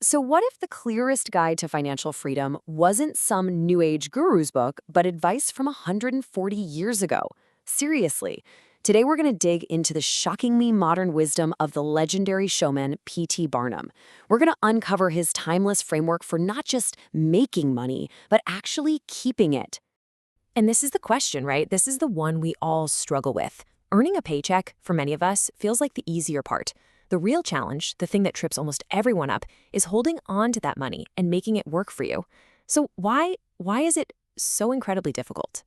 So, what if the clearest guide to financial freedom wasn't some New Age guru's book, but advice from 140 years ago? Seriously. Today, we're going to dig into the shockingly modern wisdom of the legendary showman P.T. Barnum. We're going to uncover his timeless framework for not just making money, but actually keeping it. And this is the question, right? This is the one we all struggle with. Earning a paycheck, for many of us, feels like the easier part. The real challenge, the thing that trips almost everyone up, is holding on to that money and making it work for you. So why is it so incredibly difficult?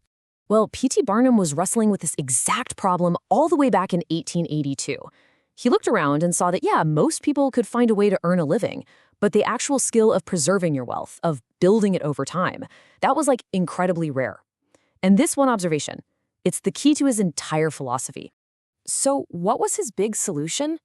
Well, P.T. Barnum was wrestling with this exact problem all the way back in 1882. He looked around and saw that, yeah, most people could find a way to earn a living, but the actual skill of preserving your wealth, of building it over time, that was like incredibly rare. And this one observation, it's the key to his entire philosophy. So what was his big solution?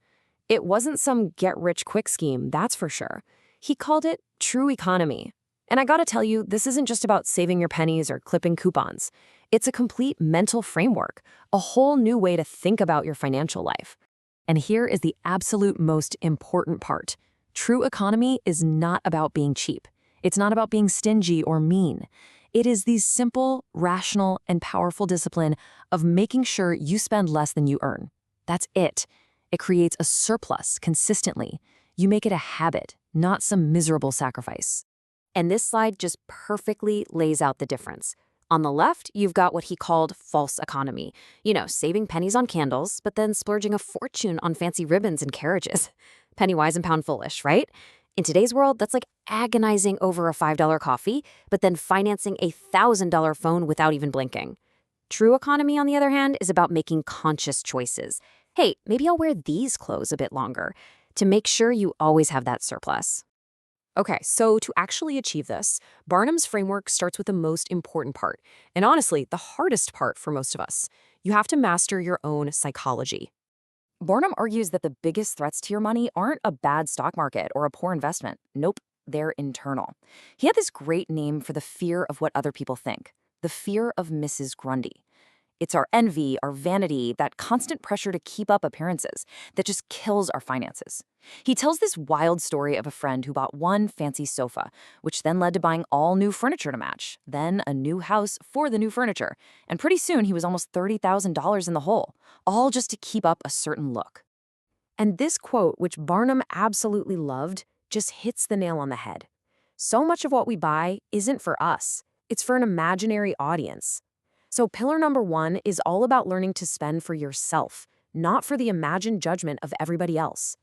It wasn't some get-rich-quick scheme, that's for sure. He called it true economy. And I gotta tell you, this isn't just about saving your pennies or clipping coupons. It's a complete mental framework, a whole new way to think about your financial life. And here is the absolute most important part. True economy is not about being cheap. It's not about being stingy or mean. It is the simple, rational, and powerful discipline of making sure you spend less than you earn. That's it. It creates a surplus consistently. You make it a habit, not some miserable sacrifice. And this slide just perfectly lays out the difference. On the left, you've got what he called false economy. Saving pennies on candles, but then splurging a fortune on fancy ribbons and carriages. Penny wise and pound foolish, right? In today's world, that's like agonizing over a $5 coffee, but then financing a $1,000 phone without even blinking. True economy, on the other hand, is about making conscious choices. Hey, maybe I'll wear these clothes a bit longer, to make sure you always have that surplus. Okay, so to actually achieve this, Barnum's framework starts with the most important part, and honestly, the hardest part for most of us. You have to master your own psychology. Barnum argues that the biggest threats to your money aren't a bad stock market or a poor investment. Nope, they're internal. He had this great name for the fear of what other people think, the fear of Mrs. Grundy. It's our envy, our vanity, that constant pressure to keep up appearances that just kills our finances. He tells this wild story of a friend who bought one fancy sofa, which then led to buying all new furniture to match, then a new house for the new furniture, and pretty soon he was almost $30,000 in the hole, all just to keep up a certain look. And this quote, which Barnum absolutely loved, just hits the nail on the head. So much of what we buy isn't for us. It's for an imaginary audience. So pillar number 1 is all about learning to spend for yourself, not for the imagined judgment of everybody else.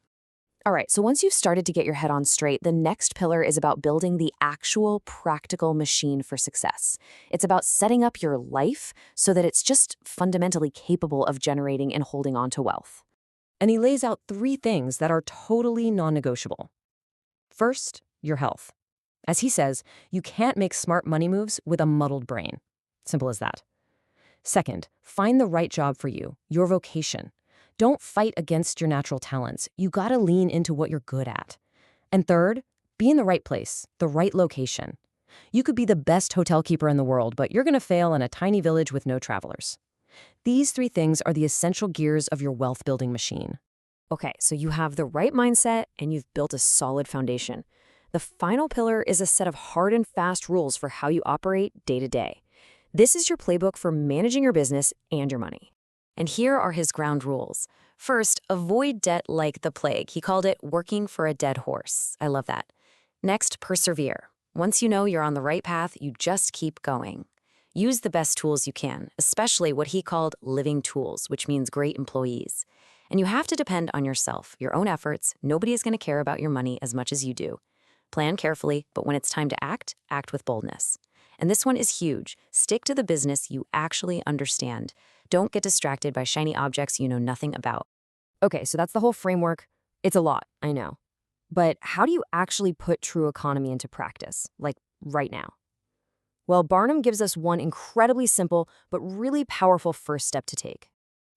All right, so once you've started to get your head on straight, the next pillar is about building the actual practical machine for success. It's about setting up your life so that it's just fundamentally capable of generating and holding on to wealth. And he lays out 3 things that are totally non-negotiable. First, your health. As he says, you can't make smart money moves with a muddled brain. Simple as that. Second, find the right job for you, your vocation. Don't fight against your natural talents. You gotta lean into what you're good at. And third, be in the right place, the right location. You could be the best hotel keeper in the world, but you're gonna fail in a tiny village with no travelers. These 3 things are the essential gears of your wealth-building machine. Okay, so you have the right mindset and you've built a solid foundation. The final pillar is a set of hard and fast rules for how you operate day to day. This is your playbook for managing your business and your money. And here are his ground rules. First, avoid debt like the plague. He called it working for a dead horse. I love that. Next, persevere. Once you know you're on the right path, you just keep going. Use the best tools you can, especially what he called living tools, which means great employees. And you have to depend on yourself, your own efforts. Nobody is going to care about your money as much as you do. Plan carefully, but when it's time to act, act with boldness. And this one is huge. Stick to the business you actually understand. Don't get distracted by shiny objects you know nothing about. Okay, so that's the whole framework. It's a lot, I know. But how do you actually put true economy into practice, like right now? Well, Barnum gives us one incredibly simple but really powerful first step to take.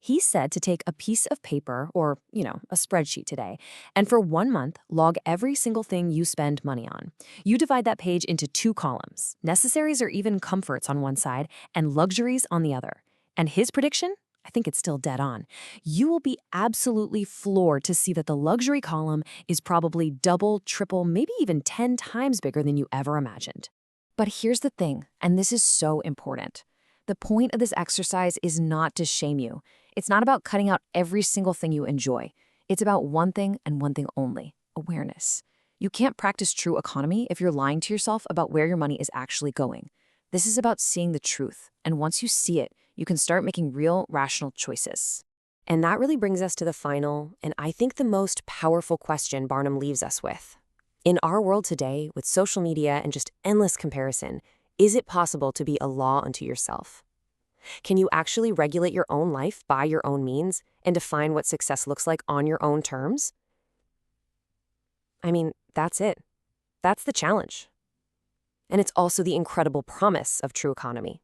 He said to take a piece of paper or, a spreadsheet today, and for 1 month, log every single thing you spend money on. You divide that page into 2 columns, necessaries or even comforts on one side and luxuries on the other. And his prediction? I think it's still dead on. You will be absolutely floored to see that the luxury column is probably double, triple, maybe even 10 times bigger than you ever imagined. But here's the thing, and this is so important. The point of this exercise is not to shame you. It's not about cutting out every single thing you enjoy. It's about one thing and one thing only: awareness. You can't practice true economy if you're lying to yourself about where your money is actually going. This is about seeing the truth, and once you see it, you can start making real, rational choices. And that really brings us to the final, and I think the most powerful question Barnum leaves us with. In our world today, with social media and just endless comparison, is it possible to be a law unto yourself? Can you actually regulate your own life by your own means and define what success looks like on your own terms? I mean, that's it. That's the challenge. And it's also the incredible promise of true economy.